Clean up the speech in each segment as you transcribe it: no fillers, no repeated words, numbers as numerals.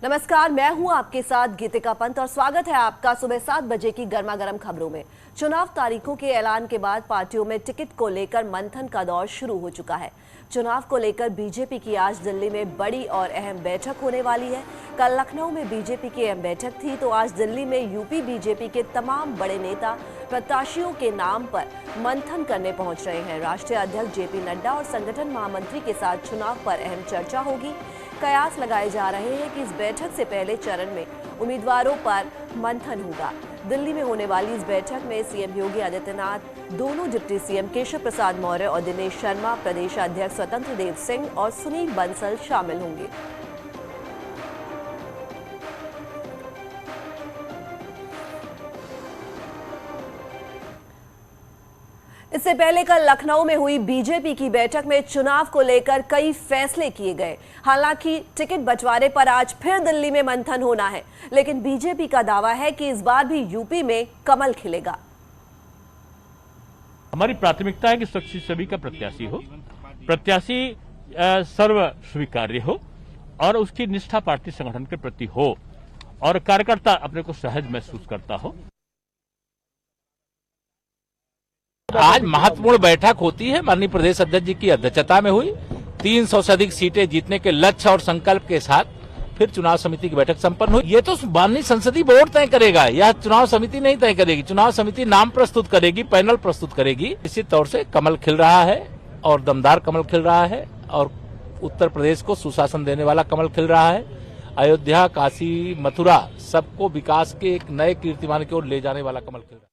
नमस्कार, मैं हूं आपके साथ गीतिका पंत और स्वागत है आपका सुबह 7 बजे की गर्मा गर्म खबरों में। चुनाव तारीखों के ऐलान के बाद पार्टियों में टिकट को लेकर मंथन का दौर शुरू हो चुका है। चुनाव को लेकर बीजेपी की आज दिल्ली में बड़ी और अहम बैठक होने वाली है। कल लखनऊ में बीजेपी की अहम बैठक थी, तो आज दिल्ली में यूपी बीजेपी के तमाम बड़े नेता प्रत्याशियों के नाम पर मंथन करने पहुंच रहे हैं। राष्ट्रीय अध्यक्ष जेपी नड्डा और संगठन महामंत्री के साथ चुनाव पर अहम चर्चा होगी। कयास लगाए जा रहे हैं कि इस बैठक से पहले चरण में उम्मीदवारों पर मंथन होगा। दिल्ली में होने वाली इस बैठक में सीएम योगी आदित्यनाथ, दोनों डिप्टी सीएम केशव प्रसाद मौर्य और दिनेश शर्मा, प्रदेश अध्यक्ष स्वतंत्र देव सिंह और सुनील बंसल शामिल होंगे। इससे पहले कल लखनऊ में हुई बीजेपी की बैठक में चुनाव को लेकर कई फैसले किए गए। हालांकि टिकट बंटवारे पर आज फिर दिल्ली में मंथन होना है, लेकिन बीजेपी का दावा है कि इस बार भी यूपी में कमल खिलेगा। हमारी प्राथमिकता है कि सभी का प्रत्याशी हो, प्रत्याशी सर्व स्वीकार्य हो और उसकी निष्ठा पार्टी संगठन के प्रति हो और कार्यकर्ता अपने को सहज महसूस करता हो। आज महत्वपूर्ण बैठक होती है, माननीय प्रदेश अध्यक्ष जी की अध्यक्षता में हुई। 300 से अधिक सीटें जीतने के लक्ष्य और संकल्प के साथ फिर चुनाव समिति की बैठक संपन्न हुई। ये तो माननीय संसदीय बोर्ड तय करेगा, यह चुनाव समिति नहीं तय करेगी। चुनाव समिति नाम प्रस्तुत करेगी, पैनल प्रस्तुत करेगी। निश्चित तौर से कमल खिल रहा है और दमदार कमल खिल रहा है और उत्तर प्रदेश को सुशासन देने वाला कमल खिल रहा है। अयोध्या, काशी, मथुरा सबको विकास के एक नए कीर्तिमान की ओर ले जाने वाला कमल खिल रहा है।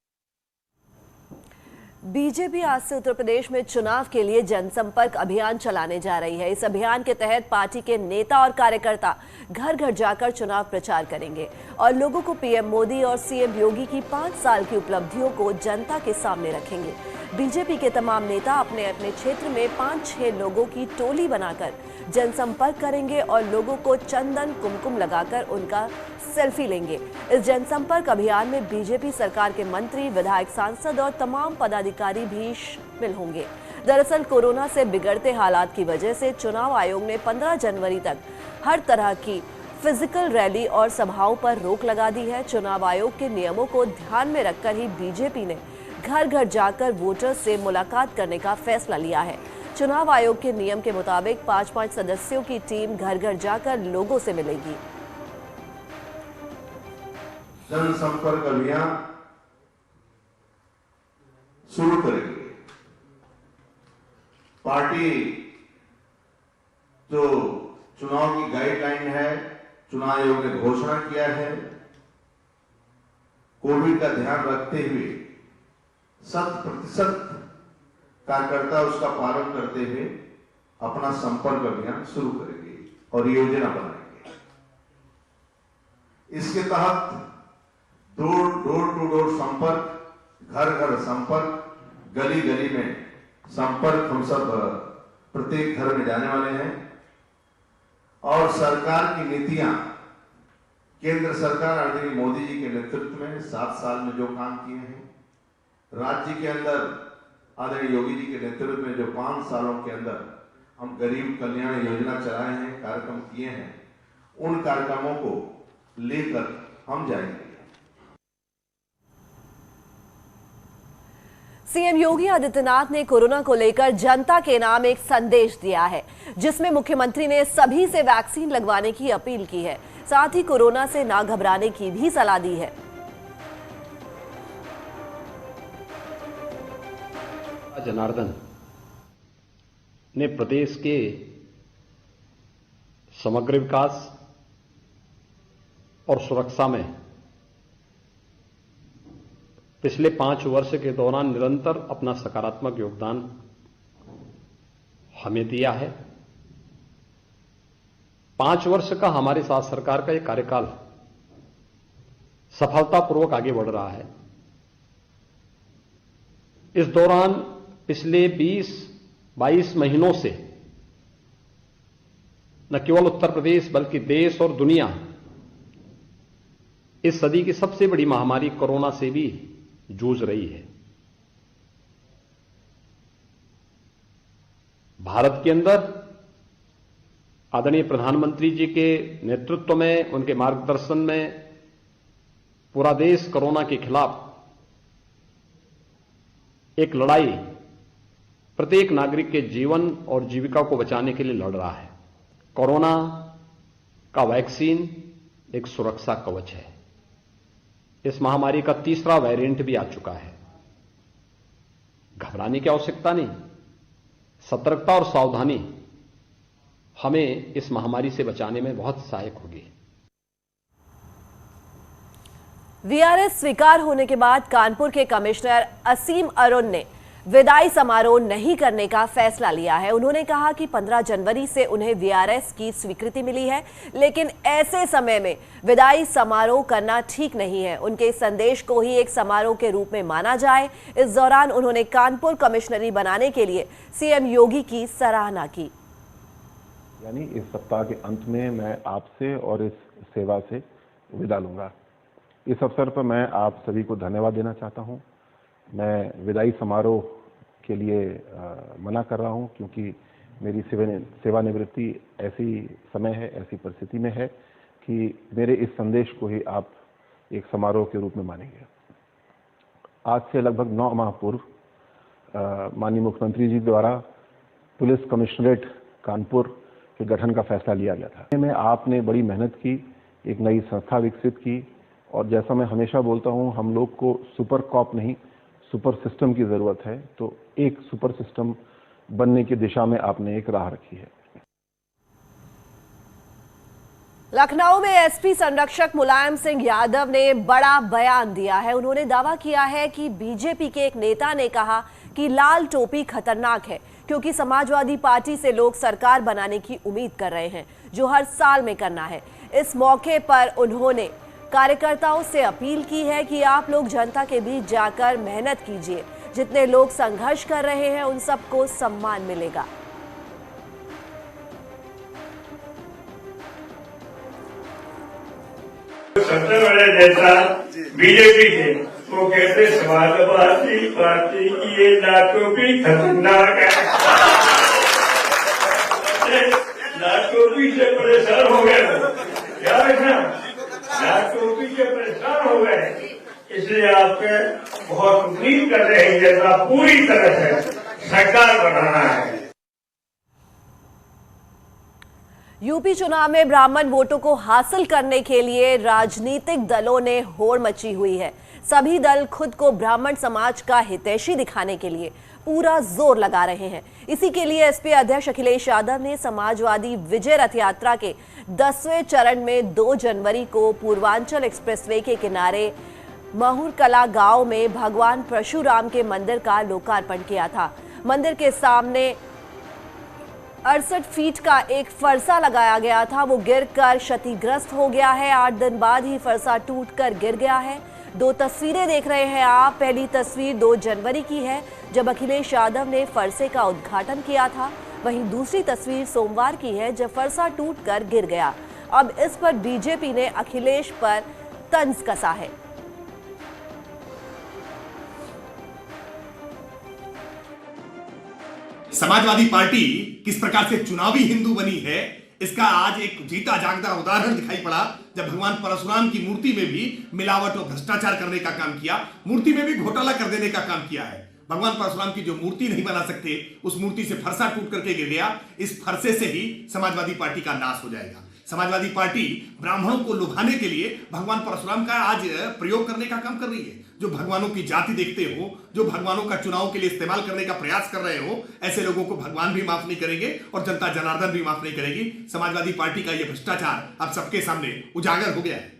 बीजेपी आज से उत्तर प्रदेश में चुनाव के लिए जनसंपर्क अभियान चलाने जा रही है। इस अभियान के तहत पार्टी के नेता और कार्यकर्ता घर घर जाकर चुनाव प्रचार करेंगे और लोगों को पीएम मोदी और सीएम योगी की 5 साल की उपलब्धियों को जनता के सामने रखेंगे। बीजेपी के तमाम नेता अपने अपने क्षेत्र में 5-6 लोगों की टोली बनाकर जनसंपर्क करेंगे और लोगों को चंदन कुमकुम लगाकर उनका सेल्फी लेंगे। इस जनसंपर्क अभियान में बीजेपी सरकार के मंत्री, विधायक, सांसद और तमाम पदाधिकारी भी शामिल होंगे। दरअसल कोरोना से बिगड़ते हालात की वजह से चुनाव आयोग ने 15 जनवरी तक हर तरह की फिजिकल रैली और सभाओं पर रोक लगा दी है। चुनाव आयोग के नियमों को ध्यान में रखकर ही बीजेपी ने घर घर जाकर वोटर्स से मुलाकात करने का फैसला लिया है। चुनाव आयोग के नियम के मुताबिक 5-5 सदस्यों की टीम घर घर जाकर लोगों से मिलेगी। जनसंपर्क अभियान शुरू करेंगे। पार्टी जो चुनाव की गाइडलाइन है, चुनाव आयोग ने घोषणा किया है, कोविड का ध्यान रखते हुए 100% कार्यकर्ता उसका पालन करते हुए अपना संपर्क अभियान शुरू करेंगे और योजना बनाएंगे। इसके तहत डोर टू डोर संपर्क, घर घर संपर्क, गली गली में संपर्क हम सब प्रत्येक घर में जाने वाले हैं और सरकार की नीतियां, केंद्र सरकार आदरणीय मोदी जी के नेतृत्व में 7 साल में जो काम किए हैं, राज्य के अंदर आदरणीय योगी जी के नेतृत्व में जो 5 सालों के अंदर हम गरीब कल्याण योजना चलाए हैं, कार्यक्रम किए हैं, उन कार्यक्रमों को लेकर हम जाएंगे। सीएम योगी आदित्यनाथ ने कोरोना को लेकर जनता के नाम एक संदेश दिया है, जिसमें मुख्यमंत्री ने सभी से वैक्सीन लगवाने की अपील की है। साथ ही कोरोना से ना घबराने की भी सलाह दी है। जनार्दन ने प्रदेश के समग्र विकास और सुरक्षा में पिछले 5 वर्ष के दौरान निरंतर अपना सकारात्मक योगदान हमें दिया है। 5 वर्ष का हमारे साथ सरकार का यह कार्यकाल सफलतापूर्वक आगे बढ़ रहा है। इस दौरान पिछले 20-22 महीनों से न केवल उत्तर प्रदेश बल्कि देश और दुनिया इस सदी की सबसे बड़ी महामारी कोरोना से भी जूझ रही है। भारत के अंदर आदरणीय प्रधानमंत्री जी के नेतृत्व में, उनके मार्गदर्शन में पूरा देश कोरोना के खिलाफ एक लड़ाई प्रत्येक नागरिक के जीवन और जीविका को बचाने के लिए लड़ रहा है। कोरोना का वैक्सीन एक सुरक्षा कवच है। इस महामारी का तीसरा वेरिएंट भी आ चुका है। घबराने की आवश्यकता नहीं, सतर्कता और सावधानी हमें इस महामारी से बचाने में बहुत सहायक होगी। वीआरएस स्वीकार होने के बाद कानपुर के कमिश्नर असीम अरुण ने विदाई समारोह नहीं करने का फैसला लिया है। उन्होंने कहा कि 15 जनवरी से उन्हें वीआरएस की स्वीकृति मिली है, लेकिन ऐसे समय में विदाई समारोह करना ठीक नहीं है। उनके संदेश को ही एक समारोह के रूप में माना जाए। इस दौरान उन्होंने कानपुर कमिश्नरी बनाने के लिए सीएम योगी की सराहना की। यानी इस सप्ताह के अंत में मैं आपसे और इस सेवा से विदा लूंगा। इस अवसर पर मैं आप सभी को धन्यवाद देना चाहता हूं। मैं विदाई समारोह के लिए मना कर रहा हूं, क्योंकि मेरी सेवानिवृत्ति ऐसी समय है, ऐसी परिस्थिति में है कि मेरे इस संदेश को ही आप एक समारोह के रूप में मानेंगे। आज से लगभग 9 माह पूर्व माननीय मुख्यमंत्री जी द्वारा पुलिस कमिश्नरेट कानपुर के गठन का फैसला लिया गया था। में आपने बड़ी मेहनत की, एक नई संस्था विकसित की, और जैसा मैं हमेशा बोलता हूं, हम लोग को सुपर कॉप नहीं, सुपर सिस्टम की जरूरत है। तो एक सुपर सिस्टम बनने की दिशा में आपने एक राह रखी है। लखनऊ में एसपी संरक्षक मुलायम सिंह यादव ने बड़ा बयान दिया है। उन्होंने दावा किया है कि बीजेपी के एक नेता ने कहा कि लाल टोपी खतरनाक है, क्योंकि समाजवादी पार्टी से लोग सरकार बनाने की उम्मीद कर रहे हैं, जो हर साल में करना है। इस मौके पर उन्होंने कार्यकर्ताओं से अपील की है कि आप लोग जनता के बीच जाकर मेहनत कीजिए। जितने लोग संघर्ष कर रहे हैं उन सबको सम्मान मिलेगा। सबसे बड़े नेता बीजेपी के वो कहते समाजवादी पार्टी की ये लाटोपी खतरनाक है। लाटोपी से परेशान हो गए, क्या रखना, लाटोपी से परेशान हो गए, इसलिए आपके बहुत उम्मीद कर रहे हैं जैसा पूरी तरह से सरकार बनाना है। यूपी चुनाव में ब्राह्मण वोटों को हासिल करने के लिए राजनीतिक दलों ने होड़ मची हुई है। सभी दल खुद को ब्राह्मण समाज का हितैषी दिखाने के लिए पूरा जोर लगा रहे हैं। इसी के लिए एसपी अध्यक्ष अखिलेश यादव ने समाजवादी विजय रथ यात्रा के 10वें चरण में 2 जनवरी को पूर्वांचल एक्सप्रेसवे के किनारे महुरकला गांव में भगवान परशुराम के मंदिर का लोकार्पण किया था। मंदिर के सामने 68 फीट का एक फरसा लगाया गया था, वो गिरकर क्षतिग्रस्त हो गया है। 8 दिन बाद ही फरसा टूटकर गिर गया है। 2 तस्वीरें देख रहे हैं आप। पहली तस्वीर 2 जनवरी की है, जब अखिलेश यादव ने फरसे का उद्घाटन किया था। वहीं दूसरी तस्वीर सोमवार की है, जब फरसा टूटकर गिर गया। अब इस पर बीजेपी ने अखिलेश पर तंज कसा है। समाजवादी पार्टी किस प्रकार से चुनावी हिंदू बनी है, इसका आज एक जीता जागता उदाहरण दिखाई पड़ा, जब भगवान परशुराम की मूर्ति में भी मिलावट और भ्रष्टाचार करने का काम किया, मूर्ति में भी घोटाला कर देने का काम किया है। भगवान परशुराम की जो मूर्ति नहीं बना सकते, उस मूर्ति से फरसा टूट करके गिर गया। इस फरसे से ही समाजवादी पार्टी का नाश हो जाएगा। समाजवादी पार्टी ब्राह्मणों को लुभाने के लिए भगवान परशुराम का आज प्रयोग करने का काम कर रही है। जो भगवानों की जाति देखते हो, जो भगवानों का चुनाव के लिए इस्तेमाल करने का प्रयास कर रहे हो, ऐसे लोगों को भगवान भी माफ नहीं करेंगे और जनता जनार्दन भी माफ नहीं करेगी। समाजवादी पार्टी का यह भ्रष्टाचार अब सबके सामने उजागर हो गया है।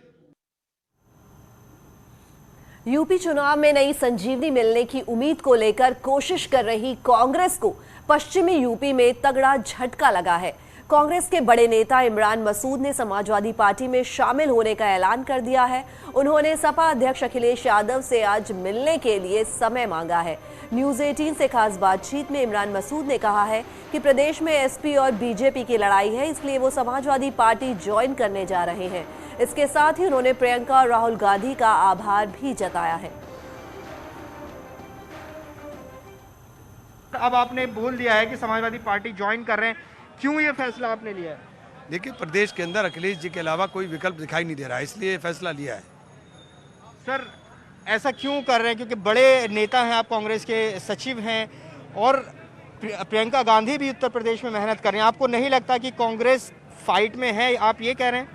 यूपी चुनाव में नई संजीवनी मिलने की उम्मीद को लेकर कोशिश कर रही कांग्रेस को पश्चिमी यूपी में तगड़ा झटका लगा है। कांग्रेस के बड़े नेता इमरान मसूद ने समाजवादी पार्टी में शामिल होने का ऐलान कर दिया है। उन्होंने सपा अध्यक्ष अखिलेश यादव से आज मिलने के लिए समय मांगा है। न्यूज 18 से खास बातचीत में इमरान मसूद ने कहा है कि प्रदेश में एसपी और बीजेपी की लड़ाई है, इसलिए वो समाजवादी पार्टी ज्वाइन करने जा रहे हैं। इसके साथ ही उन्होंने प्रियंका और राहुल गांधी का आभार भी जताया है। अब आपने बोल दिया है कि समाजवादी पार्टी ज्वाइन कर रहे हैं, क्यों ये फैसला आपने लिया है? देखिए, प्रदेश के अंदर अखिलेश जी के अलावा कोई विकल्प दिखाई नहीं दे रहा है, इसलिए ये फैसला लिया है। सर, ऐसा क्यों कर रहे हैं? क्योंकि बड़े नेता हैं आप, कांग्रेस के सचिव हैं और प्रियंका गांधी भी उत्तर प्रदेश में मेहनत कर रहे हैं। आपको नहीं लगता कि कांग्रेस फाइट में है, आप ये कह रहे हैं?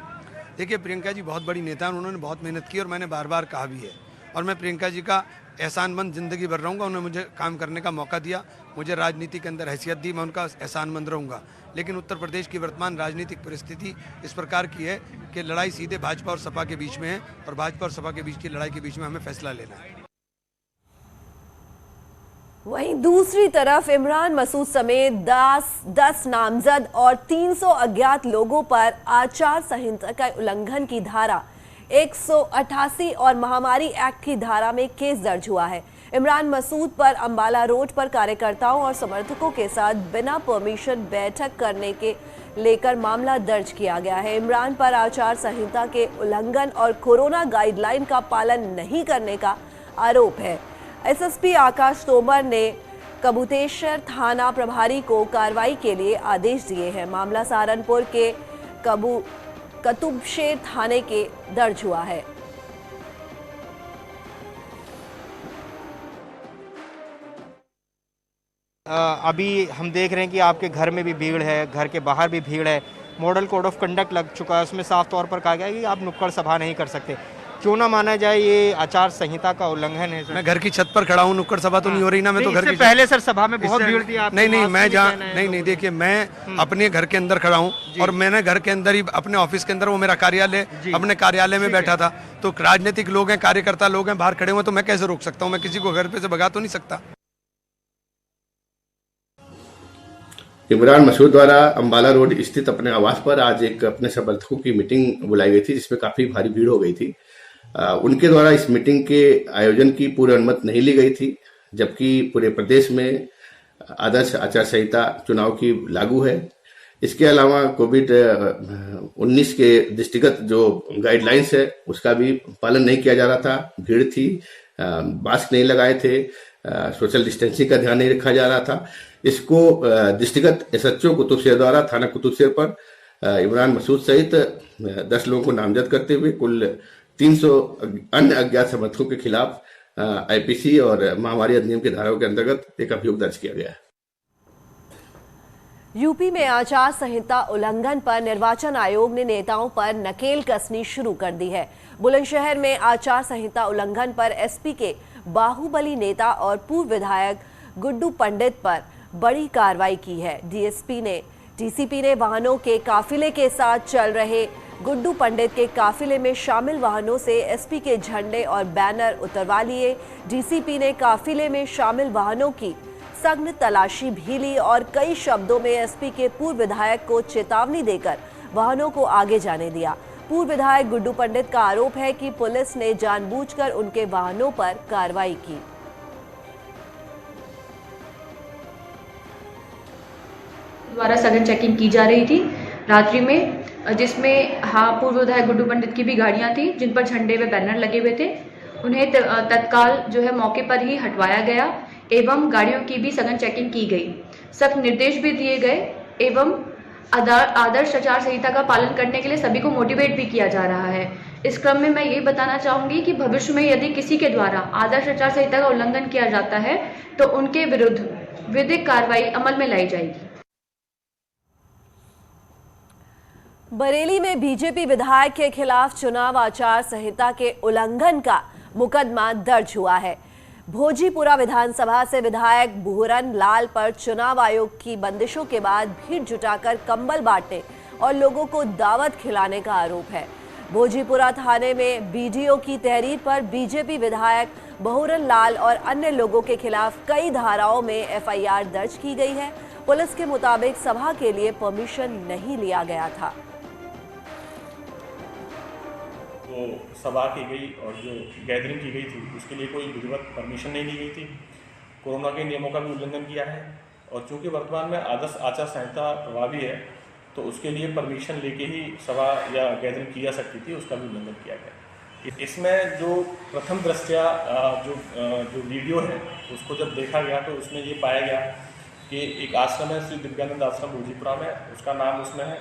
देखिए, प्रियंका जी बहुत बड़ी नेता हैं, उन्होंने बहुत मेहनत की और मैंने बार बार कहा भी है, और मैं प्रियंका जी का एहसानमंद ज़िंदगी भर रहूँगा। उन्होंने मुझे काम करने का मौका दिया, मुझे राजनीति के अंदर हैसियत दी, मैं उनका एहसानमंद रहूँगा। लेकिन उत्तर प्रदेश की वर्तमान राजनीतिक परिस्थिति इस प्रकार की है कि लड़ाई सीधे भाजपा और सपा के बीच में है, और भाजपा और सपा के बीच की लड़ाई के बीच में हमें फैसला लेना है। वहीं दूसरी तरफ इमरान मसूद समेत 10 नामजद और 300 अज्ञात लोगों पर आचार संहिता का उल्लंघन की धारा 188 और महामारी एक्ट की धारा में केस दर्ज हुआ है। इमरान मसूद पर अंबाला रोड पर कार्यकर्ताओं और समर्थकों के साथ बिना परमिशन बैठक करने के लेकर मामला दर्ज किया गया है। इमरान पर आचार संहिता के उल्लंघन और कोरोना गाइडलाइन का पालन नहीं करने का आरोप है। एसएसपी आकाश तोमर ने कबूतेश्वर थाना प्रभारी को कार्रवाई के लिए आदेश दिए हैं। मामला सहारनपुर के कुतुबशेर थाने के दर्ज हुआ है। अभी हम देख रहे हैं कि आपके घर में भी भीड़ है, घर के बाहर भी भीड़ है। मॉडल कोड ऑफ कंडक्ट लग चुका है, उसमें साफ तौर पर कहा गया है कि आप नुक्कड़ सभा नहीं कर सकते। क्यों ना माना जाए ये आचार संहिता का उल्लंघन है? मैं घर की छत पर खड़ा हूँ, नुक्कड़ सभा तो नहीं हो रही ना। मैं तो घर के पहले सर सभा में बहुत भीड़ थी। नहीं, मैं जहाँ नहीं, देखिए, मैं अपने घर के अंदर खड़ा हूँ और मैंने घर के अंदर ही अपने ऑफिस के अंदर, वो मेरा कार्यालय, अपने कार्यालय में बैठा था। तो राजनीतिक लोग हैं, कार्यकर्ता लोग हैं, बाहर खड़े हुए, तो मैं कैसे रोक सकता हूँ? मैं किसी को घर पे से भगा तो नहीं सकता। इमरान मसूद द्वारा अंबाला रोड स्थित अपने आवास पर आज एक अपने समर्थकों की मीटिंग बुलाई गई थी, जिसमें काफी भारी भीड़ हो गई थी। उनके द्वारा इस मीटिंग के आयोजन की पूरी अनुमति नहीं ली गई थी, जबकि पूरे प्रदेश में आदर्श आचार संहिता चुनाव की लागू है। इसके अलावा कोविड-19 के दृष्टिगत जो गाइडलाइंस है उसका भी पालन नहीं किया जा रहा था। भीड़ थी, मास्क नहीं लगाए थे, सोशल डिस्टेंसिंग का ध्यान नहीं रखा जा रहा था। इसको दृष्टिगत एसएचओ कुतुबशेर द्वारा थाना कुतुबशेर पर इमरान मसूद सहित 10 लोगों को नामजद करते हुए कुल 300 अन्य अज्ञात समर्थकों के खिलाफ आईपीसी और महामारी अधिनियम की धाराओं के अंतर्गत एक अभियोग दर्ज किया गया है। यूपी में आचार संहिता उल्लंघन पर निर्वाचन आयोग ने नेताओं पर नकेल कसनी शुरू कर दी है। बुलंदशहर में आचार संहिता उल्लंघन पर एसपी के बाहुबली नेता और पूर्व विधायक गुड्डू पंडित पर बड़ी कार्रवाई की है। डीसीपी ने वाहनों के काफिले के साथ चल रहे गुड्डू पंडित के काफिले में शामिल वाहनों से एसपी के झंडे और बैनर उतरवा लिए। डीसीपी ने काफिले में शामिल वाहनों की सघन तलाशी भी ली और कई शब्दों में एसपी के पूर्व विधायक को चेतावनी देकर वाहनों को आगे जाने दिया। पूर्व विधायक गुड्डू पंडित का आरोप है कि पुलिस ने जानबूझकर उनके वाहनों पर कार्रवाई की। द्वारा सघन चेकिंग की जा रही थी रात्रि में, जिसमें पूर्व विधायक गुड्डू पंडित की भी गाड़ियां थी जिन पर झंडे व बैनर लगे हुए थे। उन्हें तत्काल जो है मौके पर ही हटवाया गया एवं गाड़ियों की भी सघन चेकिंग की गई। सख्त निर्देश भी दिए गए एवं आदर्श आचार संहिता का पालन करने के लिए सभी को मोटिवेट भी किया जा रहा है। इस क्रम में मैं ये बताना चाहूंगी कि भविष्य में यदि किसी के द्वारा आदर्श आचार संहिता का उल्लंघन किया जाता है तो उनके विरुद्ध विधिक कार्रवाई अमल में लाई जाएगी। बरेली में बीजेपी विधायक के खिलाफ चुनाव आचार संहिता के उल्लंघन का मुकदमा दर्ज हुआ है। भोजीपुरा विधानसभा से विधायक बुहरन लाल पर चुनाव आयोग की बंदिशों के बाद भीड़ जुटाकर कंबल बांटने और लोगों को दावत खिलाने का आरोप है। भोजीपुरा थाने में बीडीओ की तहरीर पर बीजेपी विधायक बुहरन लाल और अन्य लोगों के खिलाफ कई धाराओं में एफआईआर दर्ज की गई है। पुलिस के मुताबिक सभा के लिए परमिशन नहीं लिया गया था। वो सभा की गई और जो गैदरिंग की गई थी उसके लिए कोई विधिवत परमिशन नहीं ली गई थी। कोरोना के नियमों का भी उल्लंघन किया है और चूंकि वर्तमान में आदर्श आचार संहिता प्रभावी है तो उसके लिए परमिशन लेके ही सभा या गैदरिंग की जा सकती थी, उसका भी उल्लंघन किया गया। इसमें जो प्रथम दृष्टया जो वीडियो है उसको जब देखा गया तो उसमें ये पाया गया कि एक आश्रम है श्री दिव्यानंद आश्रम भोजीपुरा में, उसका नाम उसमें है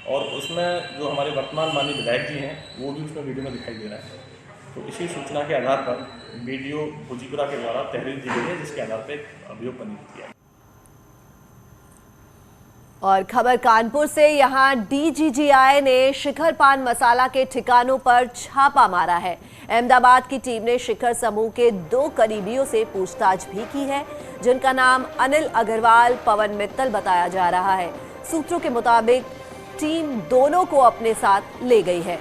और उसमें जो हमारे वर्तमान माननीय विधायक जी हैं वो भी उसमें वीडियो में दिखाई दे रहा है। तो इसी सूचना के आधार पर वीडियो फुजीपुरा के द्वारा तहरीर दी गई है, जिसके आधार पर अभियोग पंजीकृत किया। और खबर कानपुर से, यहां डीजीजीआई ने शिखर पान मसाला के ठिकानों पर छापा मारा है। अहमदाबाद की टीम ने शिखर समूह के 2 करीबियों से पूछताछ भी की है, जिनका नाम अनिल अग्रवाल, पवन मित्तल बताया जा रहा है। सूत्रों के मुताबिक टीम दोनों को अपने साथ ले गई है।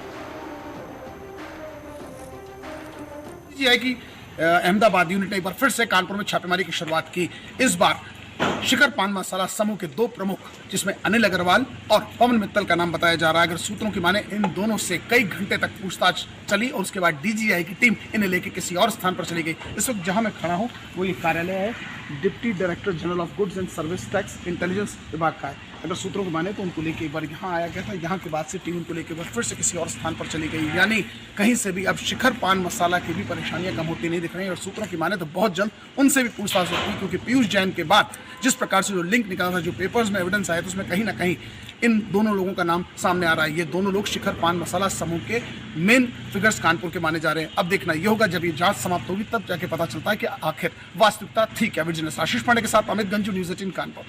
डीजीजीआई की अहमदाबाद यूनिट ने एक बार फिर से कानपुर में छापेमारी की शुरुआत की। इस बार शिखर पान मसाला समूह के 2 प्रमुख, जिसमें अनिल अग्रवाल और पवन मित्तल का नाम बताया जा रहा है। अगर सूत्रों की माने, इन दोनों से कई घंटे तक पूछताछ चली और उसके बाद डीजीजीआई की टीम इन्हें लेकर किसी और स्थान पर चली गई। इस वक्त जहां मैं खड़ा हूं वो ये कार्यालय है, deputy director general of goods and service tax intelligence विभाग का है। अगर सूत्रों को माने तो उनको लेके एक बार यहाँ आया गया था, यहाँ के बाद से टीम उनको लेके फिर से किसी और स्थान पर चली गई। यानी कहीं से भी अब शिखर पान मसाला की भी परेशानियां कम होती नहीं दिख रही हैं। और सूत्रों की माने तो बहुत जल्द उनसे भी पूछताछ होगी, क्योंकि पीयूष जैन के बाद जिस प्रकार से जो लिंक निकला था, जो पेपर्स में एविडेंस आया था, उसमें कहीं ना कहीं इन दोनों लोगों का नाम सामने आ रहा है। ये दोनों लोग शिखर पान मसाला समूह के मेन फिगर्स कानपुर के माने जा रहे हैं। अब देखना ये होगा, जब ये जांच समाप्त होगी तब जाके पता चलता है कि आखिर वास्तविकता थी क्या। विजिलेंस आशीष पांडे के साथ अमित गंजू, न्यूज़ 18 कानपुर।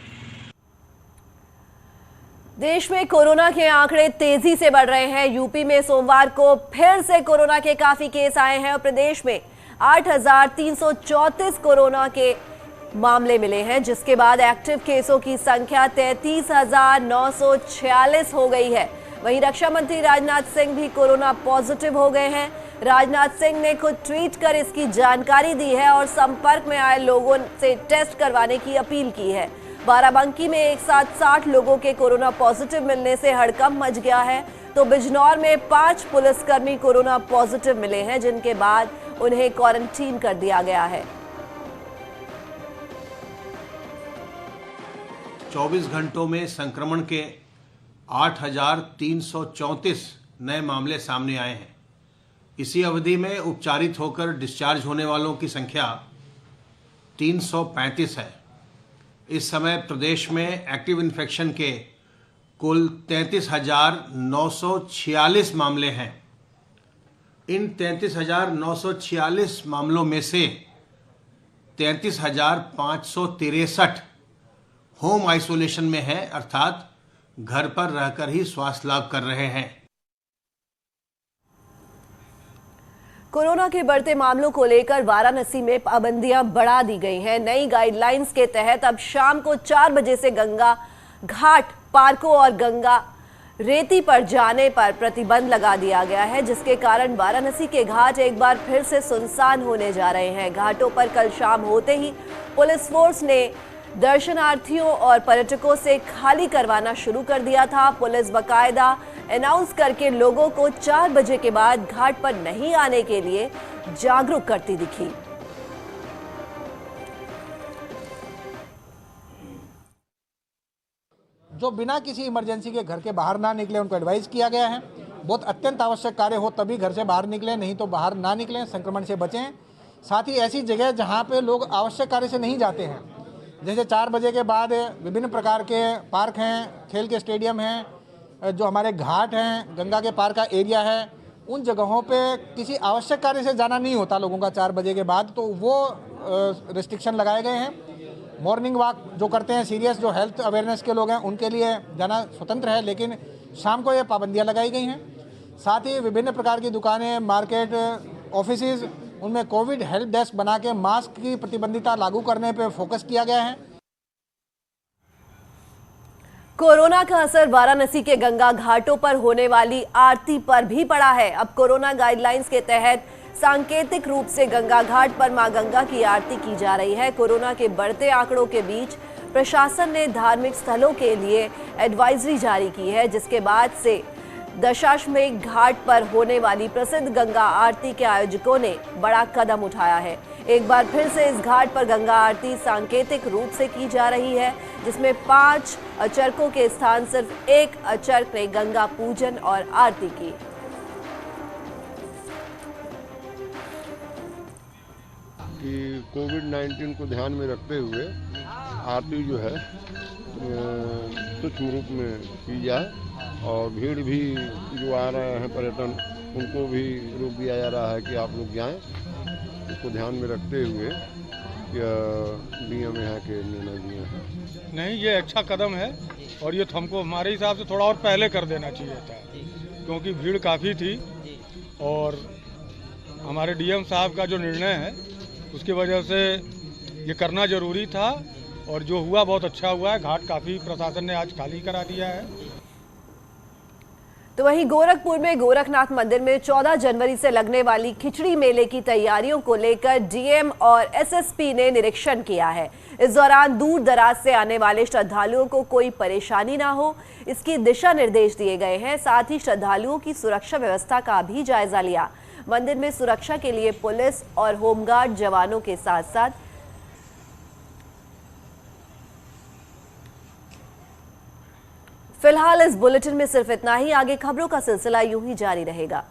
देश में कोरोना के आंकड़े तेजी से बढ़ रहे हैं। यूपी में सोमवार को फिर से कोरोना के काफी केस आए हैं और प्रदेश में 8,334 कोरोना के मामले मिले हैं, जिसके बाद एक्टिव केसों की संख्या 33,946 हो गई है। वहीं रक्षा मंत्री राजनाथ सिंह भी कोरोना पॉजिटिव हो गए हैं। राजनाथ सिंह ने खुद ट्वीट कर इसकी जानकारी दी है और संपर्क में आए लोगों से टेस्ट करवाने की अपील की है। बाराबंकी में एक साथ 60 लोगों के कोरोना पॉजिटिव मिलने से हड़कंप मच गया है, तो बिजनौर में 5 पुलिसकर्मी कोरोना पॉजिटिव मिले हैं, जिनके बाद उन्हें क्वारंटीन कर दिया गया है। 24 घंटों में संक्रमण के 8,334 नए मामले सामने आए हैं। इसी अवधि में उपचारित होकर डिस्चार्ज होने वालों की संख्या 335 है। इस समय प्रदेश में एक्टिव इन्फेक्शन के कुल 33,946 मामले हैं। इन 33,946 मामलों में से 33,563 होम आइसोलेशन में है, अर्थात घर पर रहकर ही स्वास्थ्य लाभ कर रहे हैं। कोरोना के बढ़ते मामलों को लेकर वाराणसी में पाबंदियां बढ़ा दी गई हैं। नई गाइडलाइंस के तहत अब शाम को 4 बजे से गंगा घाट, पार्कों और गंगा रेती पर जाने पर प्रतिबंध लगा दिया गया है, जिसके कारण वाराणसी के घाट एक बार फिर से सुनसान होने जा रहे हैं। घाटों पर कल शाम होते ही पुलिस फोर्स ने दर्शनार्थियों और पर्यटकों से खाली करवाना शुरू कर दिया था। पुलिस बकायदा अनाउंस करके लोगों को 4 बजे के बाद घाट पर नहीं आने के लिए जागरूक करती दिखी। जो बिना किसी इमरजेंसी के घर के बाहर ना निकले उनको एडवाइस किया गया है। बहुत अत्यंत आवश्यक कार्य हो तभी घर से बाहर निकलें, नहीं तो बाहर ना निकलें, संक्रमण से बचें। साथ ही ऐसी जगह जहां पे लोग आवश्यक कार्य से नहीं जाते हैं, जैसे 4 बजे के बाद विभिन्न प्रकार के पार्क हैं, खेल के स्टेडियम हैं, जो हमारे घाट हैं, गंगा के पार का एरिया है, उन जगहों पे किसी आवश्यक कार्य से जाना नहीं होता लोगों का 4 बजे के बाद, तो वो रिस्ट्रिक्शन लगाए गए हैं। मॉर्निंग वॉक जो करते हैं, सीरियस जो हेल्थ अवेयरनेस के लोग हैं, उनके लिए जाना स्वतंत्र है, लेकिन शाम को ये पाबंदियां लगाई गई हैं। साथ ही विभिन्न प्रकार की दुकानें, मार्केट, ऑफिसेज, उनमें कोविड हेल्प डेस्क बना के मास्क की प्रतिबंधिता लागू करने पर फोकस किया गया है। कोरोना का असर वाराणसी के गंगा घाटों पर होने वाली आरती पर भी पड़ा है। अब कोरोना गाइडलाइंस के तहत सांकेतिक रूप से गंगा घाट पर मां गंगा की आरती की जा रही है। कोरोना के बढ़ते आंकड़ों के बीच प्रशासन ने धार्मिक स्थलों के लिए एडवाइजरी जारी की है, जिसके बाद से दशाश्वमेध घाट पर होने वाली प्रसिद्ध गंगा आरती के आयोजकों ने बड़ा कदम उठाया है। एक बार फिर से इस घाट पर गंगा आरती सांकेतिक रूप से की जा रही है, जिसमें 5 अर्चकों के स्थान सिर्फ 1 अर्चक ने गंगा पूजन और आरती की। कि कोविड-19 को ध्यान में रखते हुए आरती जो है सूक्ष्म रूप में की जाए और भीड़ भी जो आ रहे हैं पर्यटन उनको भी रोक दिया जा रहा है कि आप लोग जाएं, इसको ध्यान में रखते हुए नियम यहाँ के निर्णय दिए हैं। नहीं, ये अच्छा कदम है और ये हमको हमारे हिसाब से थोड़ा और पहले कर देना चाहिए था, क्योंकि भीड़ काफ़ी थी और हमारे डीएम साहब का जो निर्णय है उसकी वजह से ये करना जरूरी था और जो हुआ बहुत अच्छा हुआ है। घाट काफ़ी प्रशासन ने आज खाली करा दिया है। तो वहीं गोरखपुर में गोरखनाथ मंदिर में 14 जनवरी से लगने वाली खिचड़ी मेले की तैयारियों को लेकर डीएम और एसएसपी ने निरीक्षण किया है। इस दौरान दूर दराज से आने वाले श्रद्धालुओं को कोई परेशानी ना हो, इसकी दिशा निर्देश दिए गए हैं। साथ ही श्रद्धालुओं की सुरक्षा व्यवस्था का भी जायजा लिया। मंदिर में सुरक्षा के लिए पुलिस और होमगार्ड जवानों के साथ साथ फिलहाल इस बुलेटिन में सिर्फ इतना ही। आगे खबरों का सिलसिला यूं ही जारी रहेगा।